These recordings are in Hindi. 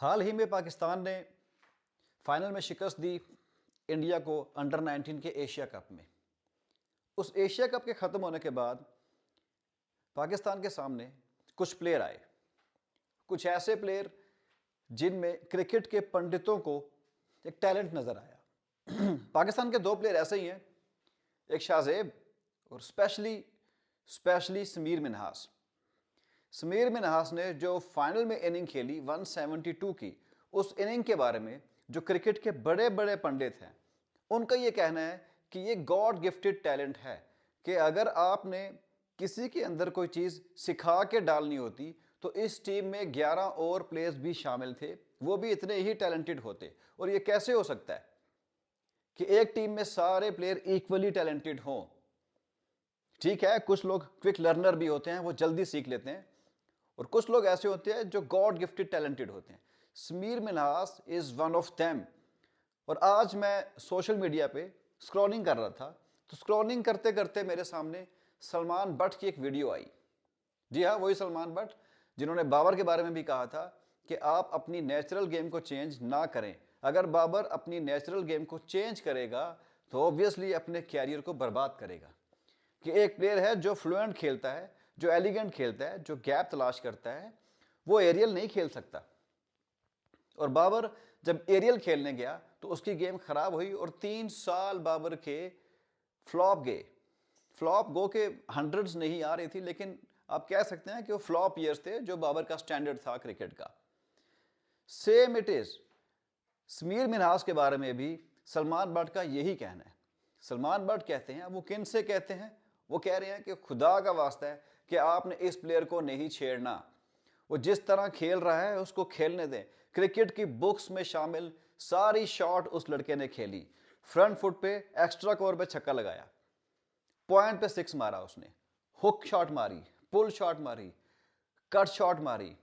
हाल ही में पाकिस्तान ने फाइनल में शिकस्त दी इंडिया को अंडर 19 के एशिया कप में। उस एशिया कप के ख़त्म होने के बाद पाकिस्तान के सामने कुछ प्लेयर आए, कुछ ऐसे प्लेयर जिनमें क्रिकेट के पंडितों को एक टैलेंट नज़र आया। पाकिस्तान के दो प्लेयर ऐसे ही हैं, एक शाहजेब और स्पेशली समीर मिन्हास। समीर मिन्हास ने जो फाइनल में इनिंग खेली 172 की, उस इनिंग के बारे में जो क्रिकेट के बड़े बड़े पंडित हैं उनका ये कहना है कि ये गॉड गिफ्टेड टैलेंट है कि अगर आपने किसी के अंदर कोई चीज़ सिखा के डालनी होती तो इस टीम में 11 और प्लेयर्स भी शामिल थे, वो भी इतने ही टैलेंटेड होते। और ये कैसे हो सकता है कि एक टीम में सारे प्लेयर इक्वली टैलेंटेड हों? ठीक है, कुछ लोग क्विक लर्नर भी होते हैं, वो जल्दी सीख लेते हैं, और कुछ लोग ऐसे होते हैं जो गॉड गिफ्टेड टैलेंटेड होते हैं। Sameer Minhas is one of them. और आज मैं सोशल मीडिया पे स्क्रॉलिंग कर रहा था, तो स्क्रॉलिंग करते करते मेरे सामने सलमान बट की एक वीडियो आई। जी हाँ, वही सलमान बट जिन्होंने बाबर के बारे में भी कहा था कि आप अपनी नेचुरल गेम को चेंज ना करें। अगर बाबर अपनी नेचुरल गेम को चेंज करेगा तो ऑब्वियसली अपने कैरियर को बर्बाद करेगा। कि एक प्लेयर है जो फ्लुएंट खेलता है, जो एलिगेंट खेलता है, जो गैप तलाश करता है, वो एरियल नहीं खेल सकता। और बाबर जब एरियल खेलने गया तो उसकी गेम खराब हुई और 3 साल बाबर के फ्लॉप गो के हंड्रेड्स नहीं आ रही थी, लेकिन आप कह सकते हैं कि वो फ्लॉप ईयर्स थे जो बाबर का स्टैंडर्ड था क्रिकेट का। Same it is Sameer Minhas के बारे में भी सलमान बट का यही कहना है। सलमान बट कहते हैं, वो किन से कहते हैं, वो कह रहे हैं कि खुदा का वास्ता है कि आपने इस प्लेयर को नहीं छेड़ना, वो जिस तरह खेल रहा है उसको खेलने दें। क्रिकेट की बुक्स में शामिल सारी शॉट उस लड़के ने खेली। फ्रंट फुट पे एक्स्ट्रा कोर पे छक्का लगाया, पॉइंट पे 6 मारा उसने, हुक शॉट मारी, पुल शॉट मारी, कट शॉट मारी,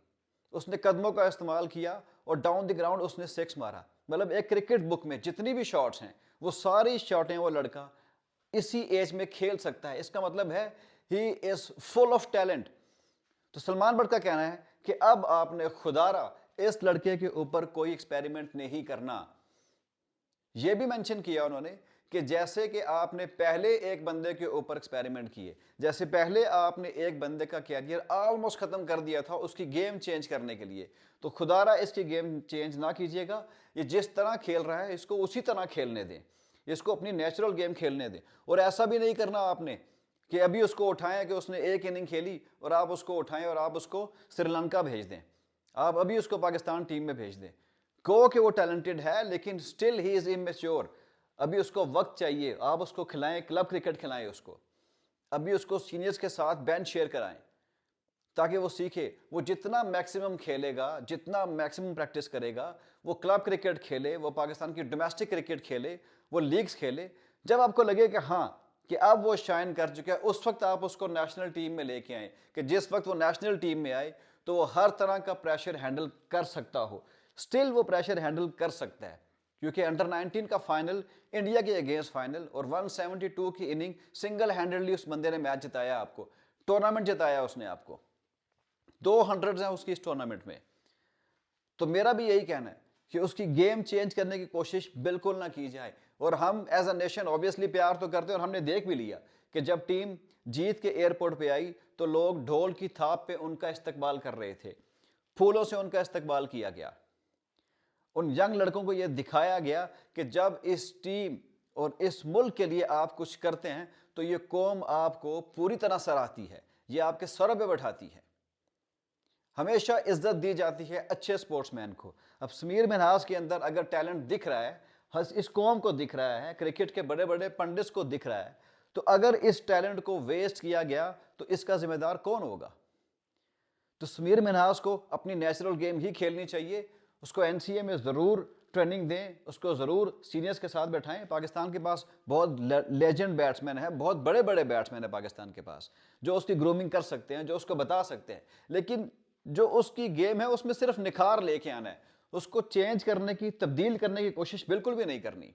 उसने कदमों का इस्तेमाल किया और डाउन द ग्राउंड उसने 6 मारा। मतलब एक क्रिकेट बुक में जितनी भी शॉट्स हैं वो सारी शॉटें वो लड़का इसी एज में खेल सकता है। इसका मतलब है he is full of talent. तो सलमान बट का कहना है कि अब आपने खुदारा इस लड़के के ऊपर कोई एक्सपेरिमेंट नहीं करना। यह भी मेंशन किया उन्होंने कि जैसे कि आपने पहले एक बंदे के ऊपर एक्सपेरिमेंट किए, जैसे पहले आपने एक बंदे का कैरियर ऑलमोस्ट खत्म कर दिया था उसकी गेम चेंज करने के लिए, तो खुदारा इसकी गेम चेंज ना कीजिएगा। ये जिस तरह खेल रहा है इसको उसी तरह खेलने दें, इसको अपनी नेचुरल गेम खेलने दें। और ऐसा भी नहीं करना आपने कि अभी उसको उठाएं कि उसने एक इनिंग खेली और आप उसको उठाएं और आप उसको श्रीलंका भेज दें, आप अभी उसको पाकिस्तान टीम में भेज दें। कहो कि वो टैलेंटेड है लेकिन स्टिल ही इज इमेच्योर, अभी उसको वक्त चाहिए। आप उसको खिलाएं, क्लब क्रिकेट खिलाएं उसको, अभी उसको सीनियर्स के साथ बेंच शेयर कराएं ताकि वो सीखे। वो जितना मैक्सिमम खेलेगा, जितना मैक्सिमम प्रैक्टिस करेगा, वो क्लब क्रिकेट खेले, वो पाकिस्तान की डोमेस्टिक क्रिकेट खेले, वो लीग्स खेले। जब आपको लगे कि हाँ कि अब वो शाइन कर चुका है, उस वक्त आप उसको नेशनल टीम में लेके आए कि जिस वक्त वो नेशनल टीम में आए तो वो हर तरह का प्रेशर हैंडल कर सकता हो। स्टिल वो प्रेशर हैंडल कर सकता है क्योंकि अंडर 19 का फाइनल इंडिया के अगेंस्ट फाइनल और 172 की इनिंग सिंगल हैंडेडली उस बंदे ने मैच जिताया, आपको टूर्नामेंट जिताया उसने, आपको 200 हैं उसकी इस टूर्नामेंट में। तो मेरा भी यही कहना है कि उसकी गेम चेंज करने की कोशिश बिल्कुल ना की जाए। और हम एज अ नेशन ऑब्वियसली प्यार तो करते हैं, और हमने देख भी लिया कि जब टीम जीत के एयरपोर्ट पे आई तो लोग ढोल की थाप पे उनका इस्तकबाल कर रहे थे, फूलों से उनका इस्तकबाल किया गया। उन यंग लड़कों को यह दिखाया गया कि जब इस टीम और इस मुल्क के लिए आप कुछ करते हैं तो ये कौम आपको पूरी तरह सराहती है, ये आपके सरों पे बैठाती है। हमेशा इज्जत दी जाती है अच्छे स्पोर्ट्समैन को। अब समीर मिन्हास के अंदर अगर टैलेंट दिख रहा है, इस कौम को दिख रहा है, क्रिकेट के बड़े बड़े पंडित्स को दिख रहा है, तो अगर इस टैलेंट को वेस्ट किया गया तो इसका जिम्मेदार कौन होगा? तो समीर मिन्हास को अपनी नेचुरल गेम ही खेलनी चाहिए, उसको एनसीए में ज़रूर ट्रेनिंग दें, उसको ज़रूर सीनियर्स के साथ बैठाएं। पाकिस्तान के पास बहुत लेजेंड बैट्समैन हैं, बहुत बड़े बड़े बैट्समैन हैं पाकिस्तान के पास जो उसकी ग्रूमिंग कर सकते हैं, जो उसको बता सकते हैं। लेकिन जो उसकी गेम है उसमें सिर्फ निखार लेके आना है, उसको चेंज करने की, तब्दील करने की कोशिश बिल्कुल भी नहीं करनी।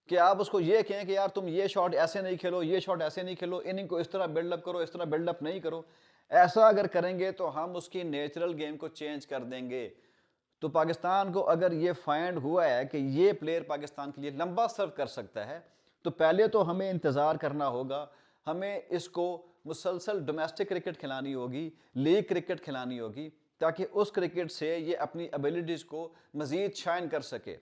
कि आप उसको ये कहें कि यार तुम ये शॉट ऐसे नहीं खेलो, ये शॉट ऐसे नहीं खेलो, इनिंग को इस तरह बिल्डअप करो, इस तरह बिल्डअप नहीं करो। ऐसा अगर करेंगे तो हम उसकी नेचुरल गेम को चेंज कर देंगे। तो पाकिस्तान को अगर ये फाइंड हुआ है कि ये प्लेयर पाकिस्तान के लिए लंबा सर्व कर सकता है, तो पहले तो हमें इंतज़ार करना होगा, हमें इसको मुसलसल डोमेस्टिक क्रिकेट खिलानी होगी, लीग क्रिकेट खिलानी होगी, ताकि उस क्रिकेट से ये अपनी एबिलिटीज़ को मज़ीद शाइन कर सके।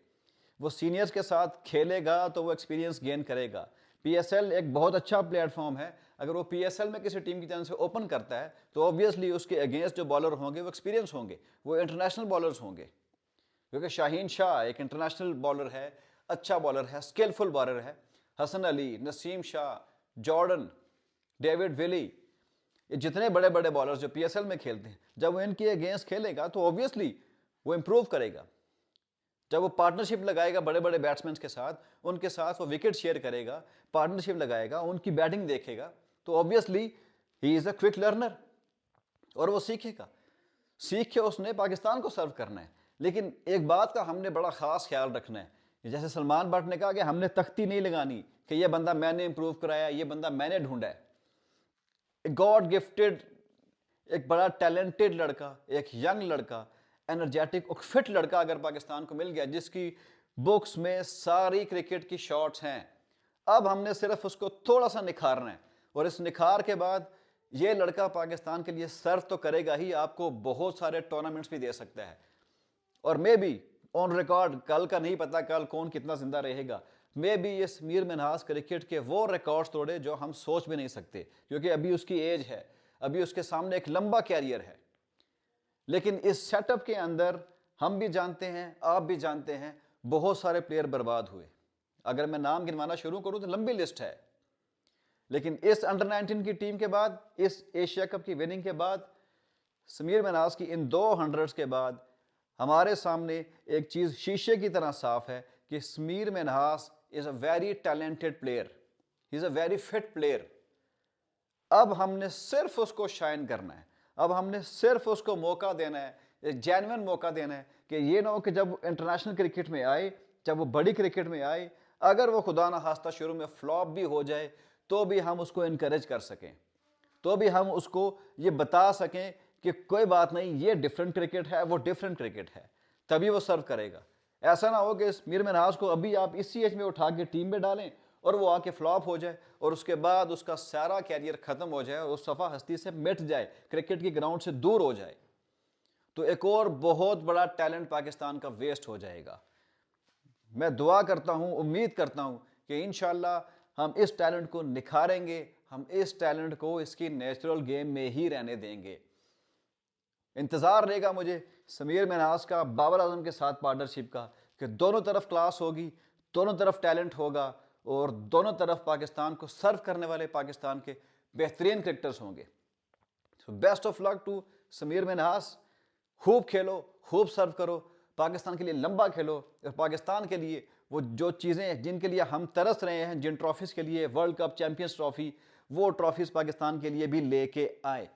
वो सीनियर्स के साथ खेलेगा तो वो एक्सपीरियंस गेन करेगा। PSL एक बहुत अच्छा प्लेटफॉर्म है। अगर वो PSL में किसी टीम की तरफ से ओपन करता है तो ऑब्वियसली उसके अगेंस्ट जो बॉलर होंगे वो एक्सपीरियंस होंगे, वो इंटरनेशनल बॉलर्स होंगे, क्योंकि शाहीन शाह एक इंटरनेशनल बॉलर है, अच्छा बॉलर है, स्किलफुल बॉलर है। Hasan Ali, Naseem Shah, Jordan, David Willey, ये जितने बड़े बड़े बॉलर्स जो PSL में खेलते हैं, जब वो इनके अगेंस्ट खेलेगा तो ऑब्वियसली वो इम्प्रूव करेगा। जब वो पार्टनरशिप लगाएगा बड़े बड़े बैट्समैन के साथ, उनके साथ वो विकेट शेयर करेगा, पार्टनरशिप लगाएगा, उनकी बैटिंग देखेगा, तो obviously he is a quick learner और वो सीखेगा। सीख के उसने पाकिस्तान को सर्व करना है। लेकिन एक बात का हमने बड़ा ख़ास ख्याल रखना है, जैसे सलमान भट्ट ने कहा कि हमने तख्ती नहीं लगानी कि ये बंदा मैंने इंप्रूव कराया, ये बंदा मैंने ढूंढा है। एक गॉड गिफ्टेड, एक बड़ा टैलेंटेड लड़का, एक यंग लड़का, एनर्जेटिक और फिट लड़का अगर पाकिस्तान को मिल गया, जिसकी बुक्स में सारी क्रिकेट की शॉट्स हैं, अब हमने सिर्फ उसको थोड़ा सा निखारना है। और इस निखार के बाद ये लड़का पाकिस्तान के लिए सर्व तो करेगा ही, आपको बहुत सारे टूर्नामेंट्स भी दे सकता है। और मे बी ऑन रिकॉर्ड, कल का नहीं पता कल कौन कितना जिंदा रहेगा, मे बी ये समीर मिन्हास क्रिकेट के वो रिकॉर्ड्स तोड़े जो हम सोच भी नहीं सकते, क्योंकि अभी उसकी एज है, अभी उसके सामने एक लंबा कैरियर है। लेकिन इस सेटअप के अंदर हम भी जानते हैं, आप भी जानते हैं, बहुत सारे प्लेयर बर्बाद हुए। अगर मैं नाम गिनवाना शुरू करूं तो लंबी लिस्ट है। लेकिन इस अंडर 19 की टीम के बाद, इस एशिया कप की विनिंग के बाद, समीर मिन्हास की इन 200 के बाद हमारे सामने एक चीज़ शीशे की तरह साफ है कि Sameer Minhas is a very talented player, he is a very fit player. अब हमने सिर्फ उसको शाइन करना है, अब हमने सिर्फ उसको मौका देना है, एक जेन्युइन मौका देना है कि ये ना हो कि जब इंटरनेशनल क्रिकेट में आए, जब वो बड़ी क्रिकेट में आए, अगर वो खुदा ना खास्ता शुरू में फ्लॉप भी हो जाए तो भी हम उसको इनकरेज कर सकें, तो भी हम उसको ये बता सकें कि कोई बात नहीं, ये डिफरेंट क्रिकेट है, वो डिफरेंट क्रिकेट है, तभी वो सर्व करेगा। ऐसा ना हो कि समीर मिन्हास को अभी आप इसी एज में उठा के टीम में डालें और वो आके फ्लॉप हो जाए और उसके बाद उसका सारा कैरियर ख़त्म हो जाए और उस सफ़ा हस्ती से मिट जाए, क्रिकेट की ग्राउंड से दूर हो जाए, तो एक और बहुत बड़ा टैलेंट पाकिस्तान का वेस्ट हो जाएगा। मैं दुआ करता हूँ, उम्मीद करता हूँ कि इंशाल्लाह हम इस टैलेंट को निखारेंगे, हम इस टैलेंट को इसकी नेचुरल गेम में ही रहने देंगे। इंतज़ार रहेगा मुझे समीर मिन्हास का बाबर आजम के साथ पार्टनरशिप का, कि दोनों तरफ क्लास होगी, दोनों तरफ टैलेंट होगा और दोनों तरफ पाकिस्तान को सर्व करने वाले पाकिस्तान के बेहतरीन क्रिकेटर्स होंगे। So best of luck to Sameer Minhas. खूब खेलो, खूब सर्व करो, पाकिस्तान के लिए लंबा खेलो और पाकिस्तान के लिए वो जो चीज़ें जिनके लिए हम तरस रहे हैं, जिन ट्रॉफीज़ के लिए, वर्ल्ड कप, चैंपियंस ट्रॉफी, वो ट्रॉफीज़ पाकिस्तान के लिए भी लेके आए।